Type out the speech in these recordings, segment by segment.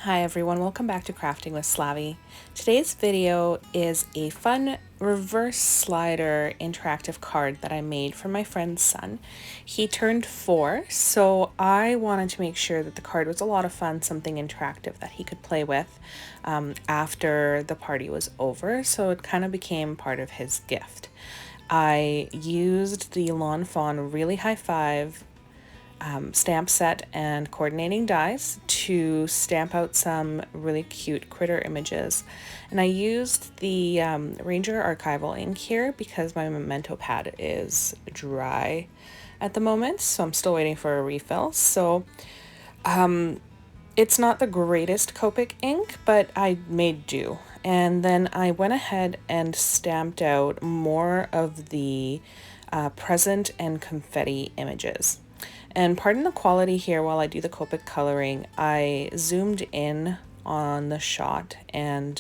Hi everyone, welcome back to Crafting with Slavie. Today's video is a fun reverse slider interactive card that I made for my friend's son. He turned 4, so I wanted to make sure that the card was a lot of fun, something interactive that he could play with after the party was over, so it kind of became part of his gift. I used the Lawn Fawn Really High Five stamp set and coordinating dies to stamp out some really cute critter images. And I used the Ranger archival ink here because my memento pad is dry at the moment, so I'm still waiting for a refill. So it's not the greatest Copic ink, but I made do. And then I went ahead and stamped out more of the present and confetti images. And pardon the quality here while I do the Copic coloring. I zoomed in on the shot and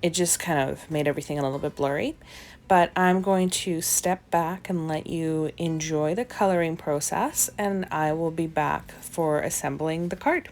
it just kind of made everything a little bit blurry. But I'm going to step back and let you enjoy the coloring process, and I will be back for assembling the card.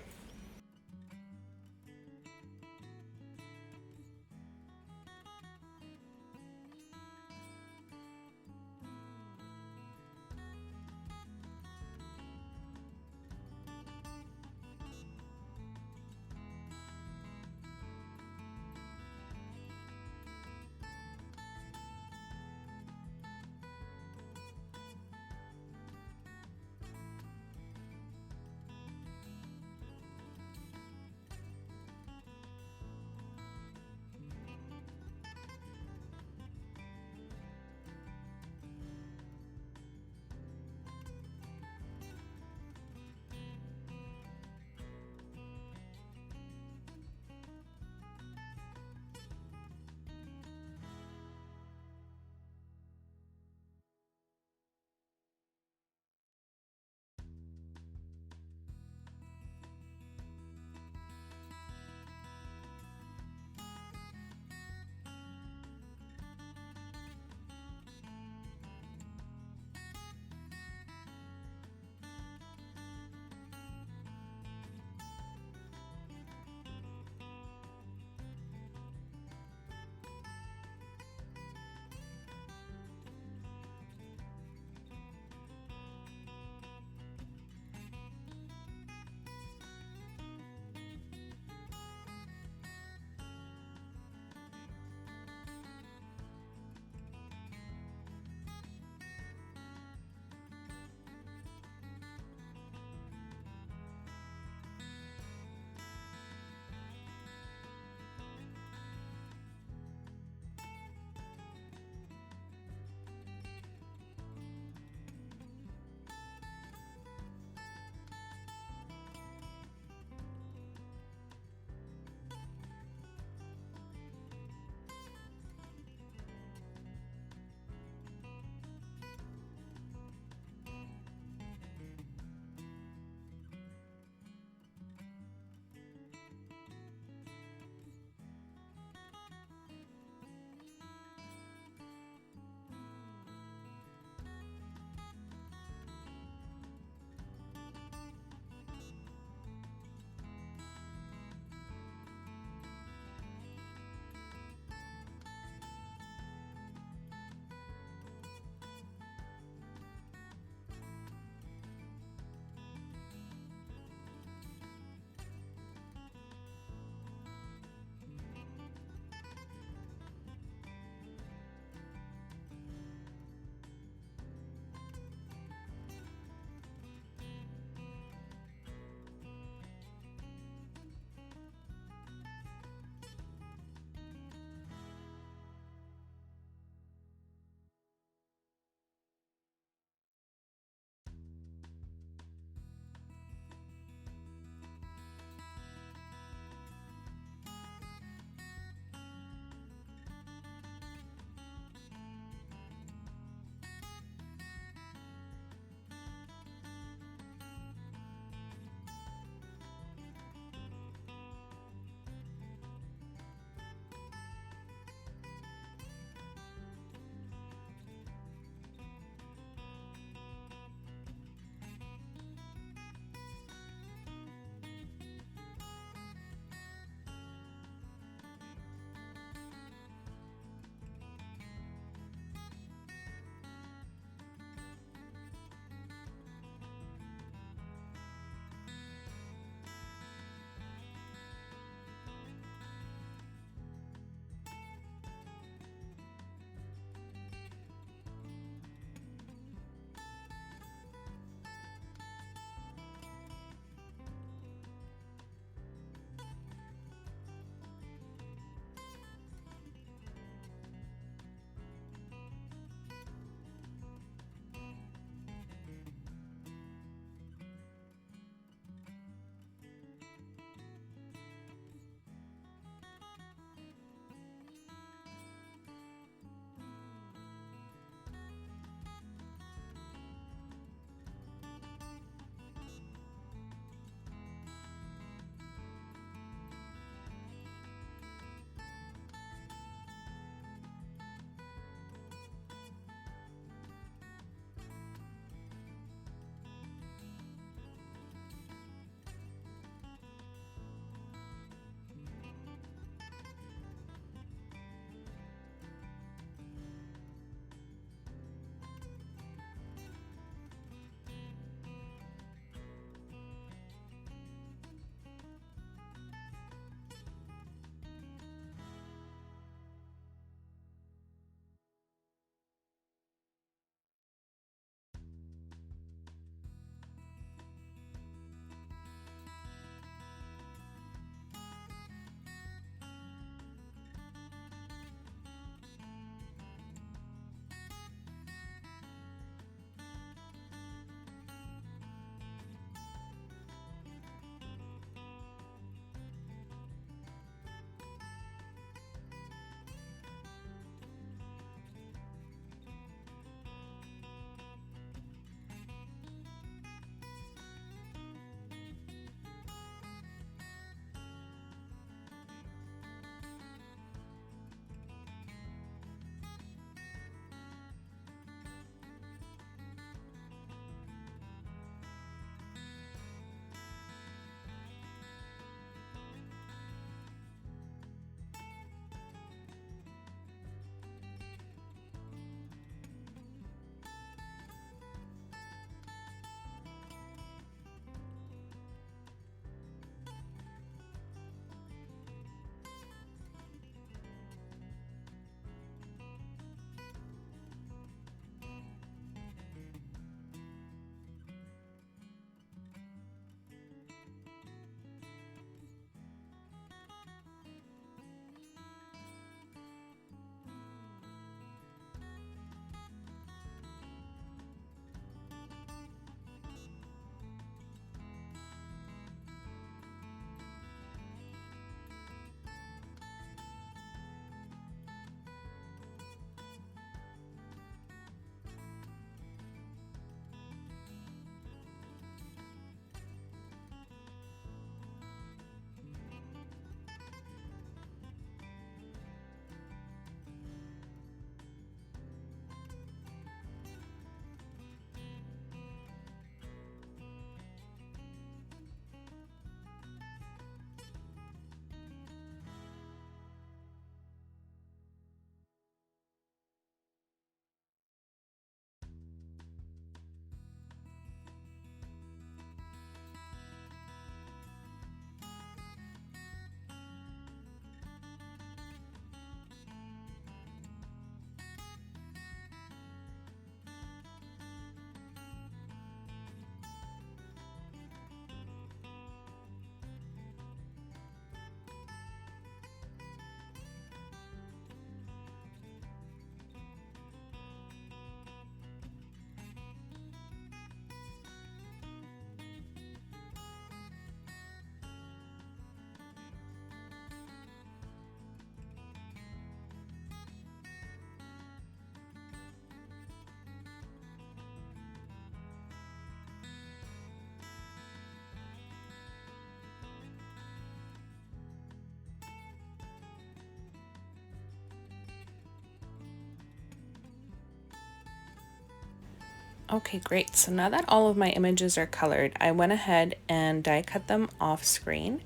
Okay, great. So now that all of my images are colored, I went ahead and die cut them off screen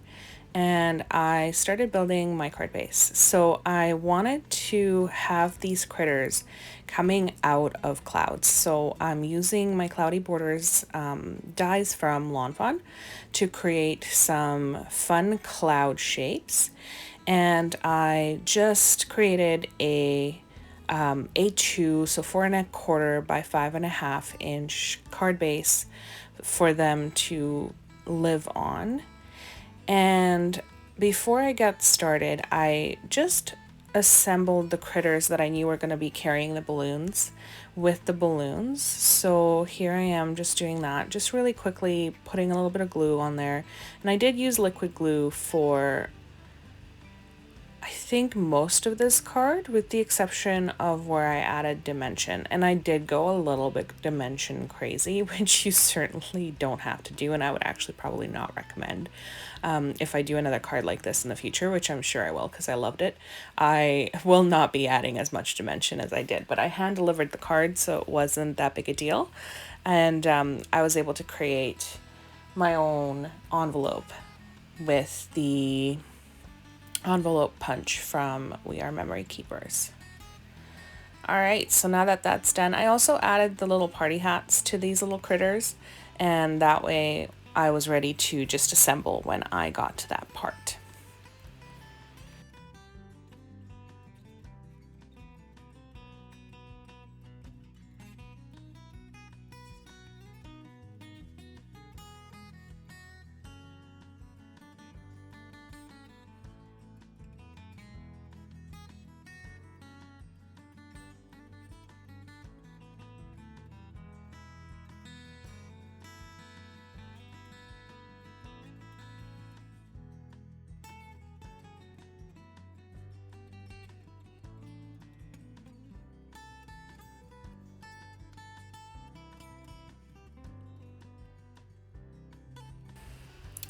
and I started building my card base. So I wanted to have these critters coming out of clouds. So I'm using my Cloudy Borders dies from Lawn Fawn to create some fun cloud shapes. And I just created a A2, so 4¼ by 5½ inch card base for them to live on. And before I got started, I just assembled the critters that I knew were going to be carrying the balloons with the balloons. So here I am just doing that, just really quickly putting a little bit of glue on there. And I did use liquid glue for I think most of this card, with the exception of where I added dimension. And I did go a little bit dimension crazy, which you certainly don't have to do, and I would actually probably not recommend. If I do another card like this in the future, which I'm sure I will because I loved it, I will not be adding as much dimension as I did. But I hand delivered the card, so it wasn't that big a deal. And I was able to create my own envelope with the envelope punch from We Are Memory Keepers. Alright, so now that that's done, I also added the little party hats to these little critters, and that way I was ready to just assemble when I got to that part.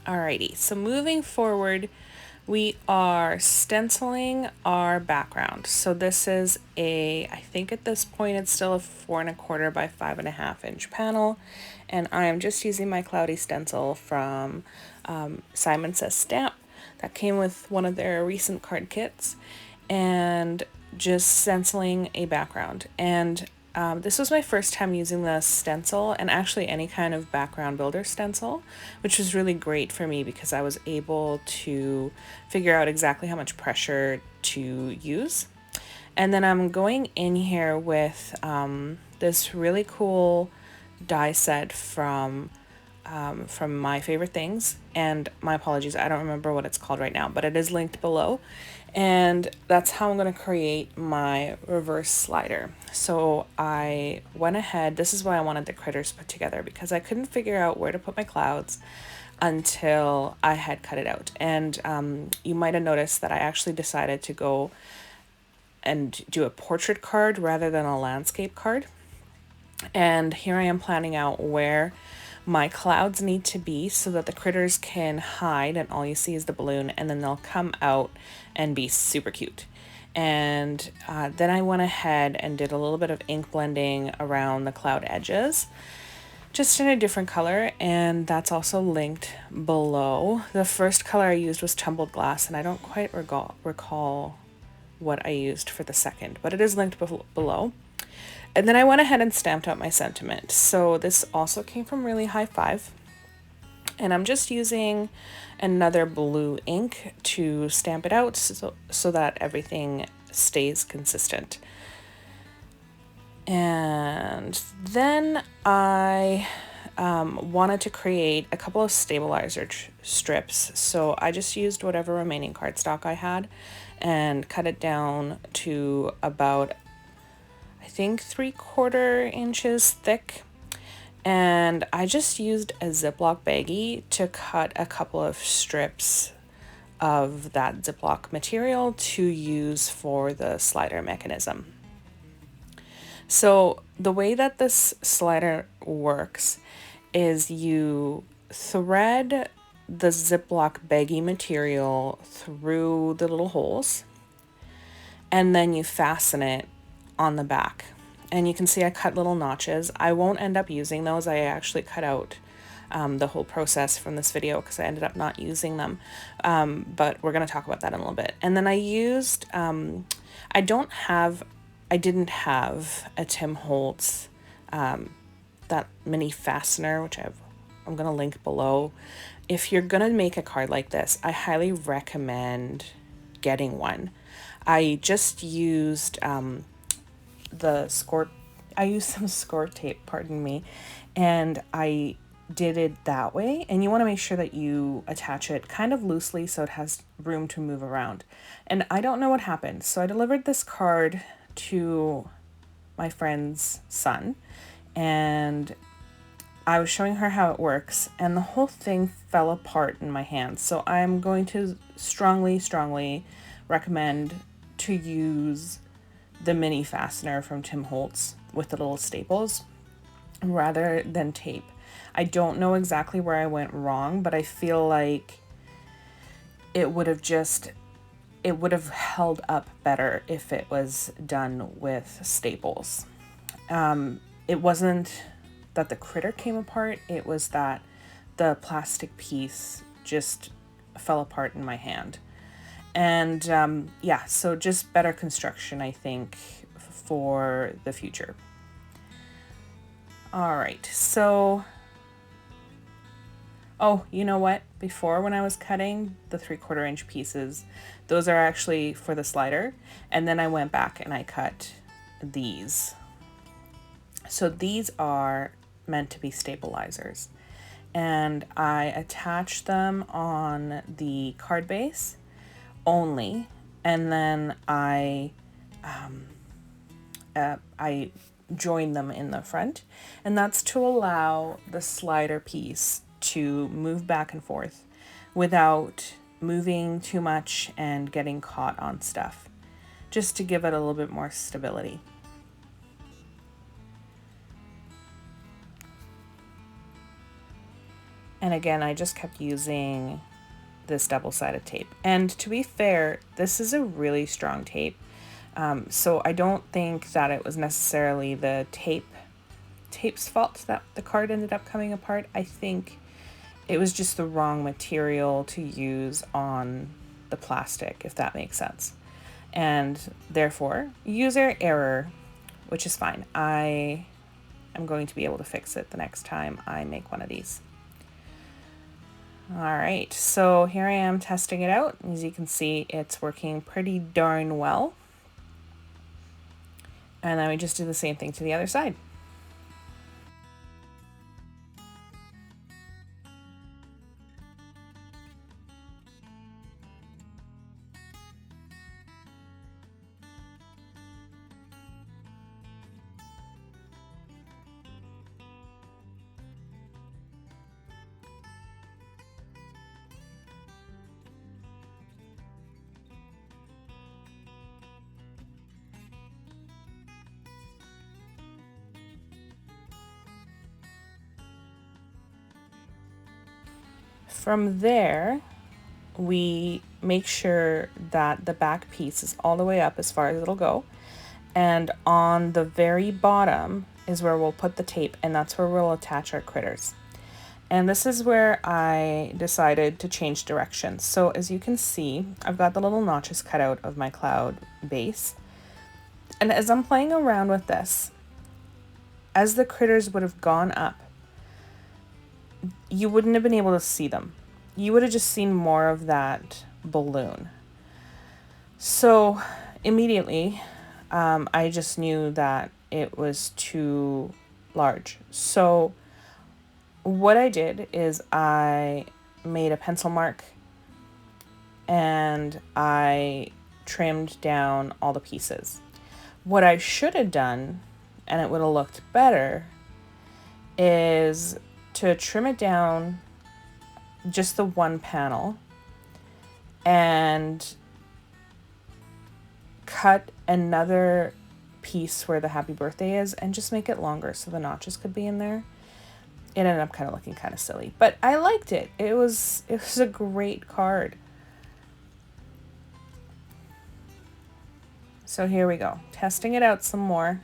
Alrighty, so moving forward, we are stenciling our background. So this is I think at this point it's still a 4¼ by 5½ inch panel, and I am just using my cloudy stencil from Simon Says Stamp that came with one of their recent card kits, and just stenciling a background. And this was my first time using the stencil, and actually any kind of background builder stencil, which was really great for me because I was able to figure out exactly how much pressure to use. And then I'm going in here with this really cool die set from My Favorite Things, and my apologies, I don't remember what it's called right now, but it is linked below. And that's how I'm going to create my reverse slider. So I went ahead, this is why I wanted the critters put together, because I couldn't figure out where to put my clouds until I had cut it out. And you might have noticed that I actually decided to go and do a portrait card rather than a landscape card. And here I am planning out where my clouds need to be so that the critters can hide and all you see is the balloon, and then they'll come out and be super cute. And then I went ahead and did a little bit of ink blending around the cloud edges, just in a different color, and that's also linked below. The first color I used was Tumbled Glass, and I don't quite recall what I used for the second, but it is linked below. And then I went ahead and stamped out my sentiment. So this also came from Really High Five. And I'm just using another blue ink to stamp it out so that everything stays consistent. And then I wanted to create a couple of stabilizer strips. So I just used whatever remaining cardstock I had and cut it down to about, I think, 3/4 inches thick. And I just used a Ziploc baggie to cut a couple of strips of that Ziploc material to use for the slider mechanism. So the way that this slider works is you thread the Ziploc baggie material through the little holes, and then you fasten it on the back. And you can see I cut little notches. I won't end up using those. I actually cut out the whole process from this video because I ended up not using them. But we're going to talk about that in a little bit. And then I used, I didn't have a Tim Holtz, that mini fastener, which I'm going to link below. If you're going to make a card like this, I highly recommend getting one. I just used I used some score tape, pardon me, and I did it that way. And you want to make sure that you attach it kind of loosely so it has room to move around. And I don't know what happened. So I delivered this card to my friend's son, and I was showing her how it works, and the whole thing fell apart in my hands. So I'm going to strongly recommend to use the mini fastener from Tim Holtz with the little staples rather than tape. I don't know exactly where I went wrong, but I feel like it would have held up better if it was done with staples. It wasn't that the critter came apart, it was that the plastic piece just fell apart in my hand. And yeah, so just better construction, I think, for the future. All right, so, oh, you know what? Before, when I was cutting the 3/4 inch pieces, those are actually for the slider. And then I went back and I cut these. So these are meant to be stabilizers. And I attach them on the card base only, and then I join them in the front, and that's to allow the slider piece to move back and forth without moving too much and getting caught on stuff, just to give it a little bit more stability. And again, I just kept using this double-sided tape. And to be fair, this is a really strong tape. So I don't think that it was necessarily the tape's fault that the card ended up coming apart. I think it was just the wrong material to use on the plastic, if that makes sense. And therefore, user error, which is fine. I am going to be able to fix it the next time I make one of these. All right, so here I am testing it out. As you can see, it's working pretty darn well. And then we just do the same thing to the other side. From there, we make sure that the back piece is all the way up as far as it'll go. And on the very bottom is where we'll put the tape, and that's where we'll attach our critters. And this is where I decided to change directions. So as you can see, I've got the little notches cut out of my cloud base. And as I'm playing around with this, as the critters would have gone up, you wouldn't have been able to see them. You would have just seen more of that balloon. So immediately, I just knew that it was too large. So what I did is I made a pencil mark and I trimmed down all the pieces. What I should have done, and it would have looked better, is to trim it down just the one panel and cut another piece where the happy birthday is and just make it longer so the notches could be in there. It ended up kind of looking kind of silly, but I liked it. It was a great card. So here we go, testing it out some more.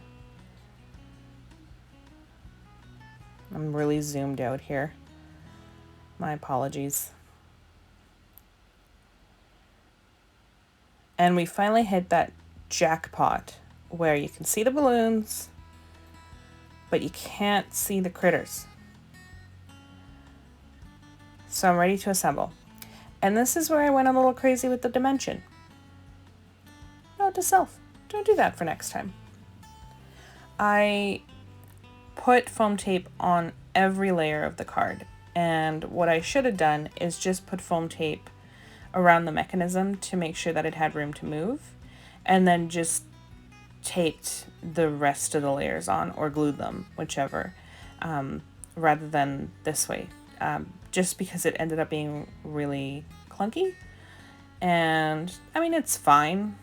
I'm really zoomed out here. My apologies. And we finally hit that jackpot where you can see the balloons, but you can't see the critters. So I'm ready to assemble. And this is where I went a little crazy with the dimension. Note to self, don't do that for next time. I put foam tape on every layer of the card, and what I should have done is just put foam tape around the mechanism to make sure that it had room to move, and then just taped the rest of the layers on, or glued them, whichever, rather than this way, just because it ended up being really clunky. And I mean, it's fine,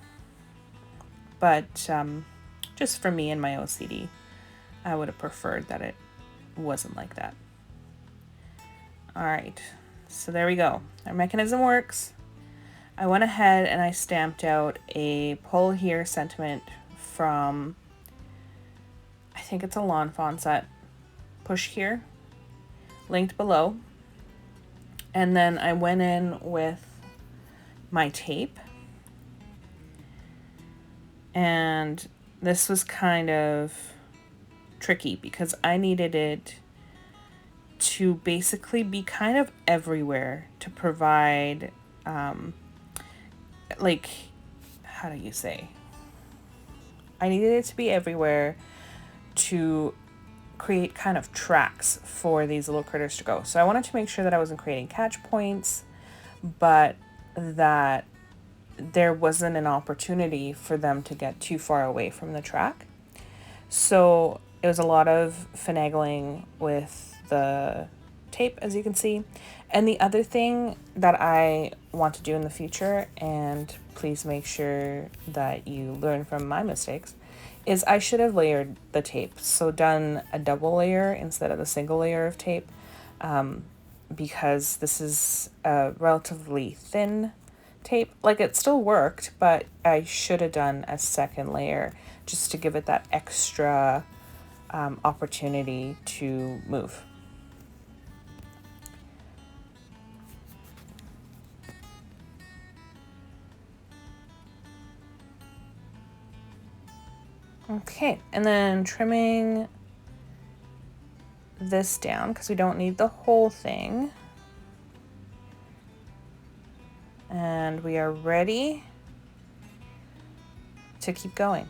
but just for me and my OCD, I would have preferred that it wasn't like that. All right, so there we go. Our mechanism works. I went ahead and I stamped out a pull here sentiment from, I think it's a Lawn Fawn set. Push here, linked below. And then I went in with my tape. And this was kind of tricky because I needed it to basically be kind of everywhere to provide, like, how do you say? I needed it to be everywhere to create kind of tracks for these little critters to go. So I wanted to make sure that I wasn't creating catch points, but that there wasn't an opportunity for them to get too far away from the track. So it was a lot of finagling with the tape, as you can see. And the other thing that I want to do in the future, and please make sure that you learn from my mistakes, is I should have layered the tape. So done a double layer instead of the single layer of tape, because this is a relatively thin tape. Like, it still worked, but I should have done a second layer just to give it that extra opportunity to move. Okay, and then trimming this down because we don't need the whole thing. And we are ready to keep going.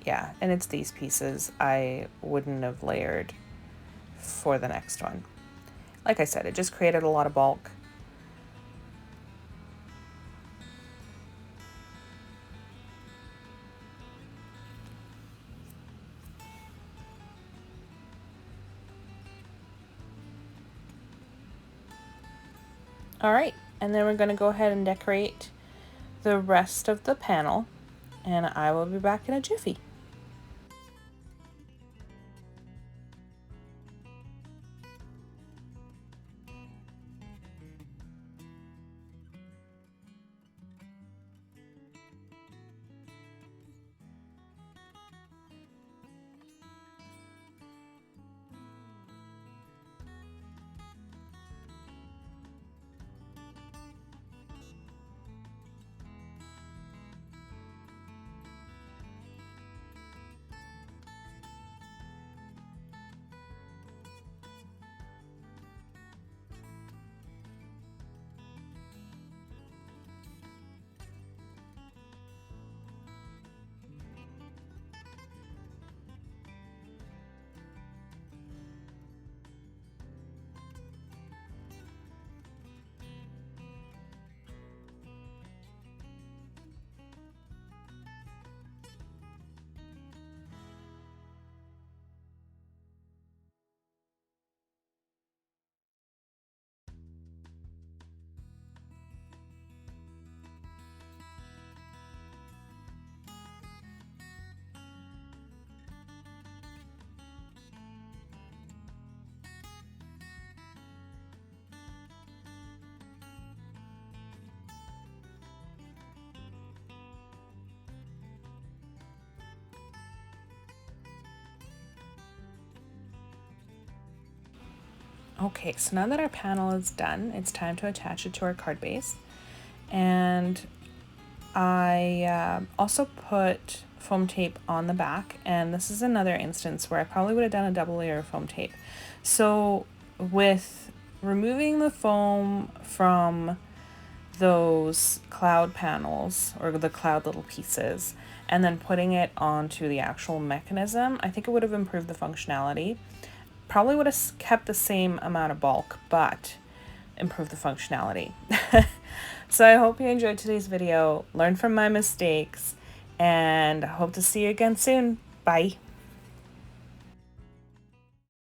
Yeah, and it's these pieces I wouldn't have layered for the next one. Like I said, it just created a lot of bulk. All right, and then we're going to go ahead and decorate the rest of the panel, and I will be back in a jiffy. Okay, so now that our panel is done, it's time to attach it to our card base. And I also put foam tape on the back, and this is another instance where I probably would have done a double layer of foam tape. So with removing the foam from those cloud panels, or the cloud little pieces, and then putting it onto the actual mechanism, I think it would have improved the functionality. Probably would have kept the same amount of bulk, but improved the functionality. So I hope you enjoyed today's video, learn from my mistakes, and I hope to see you again soon. Bye.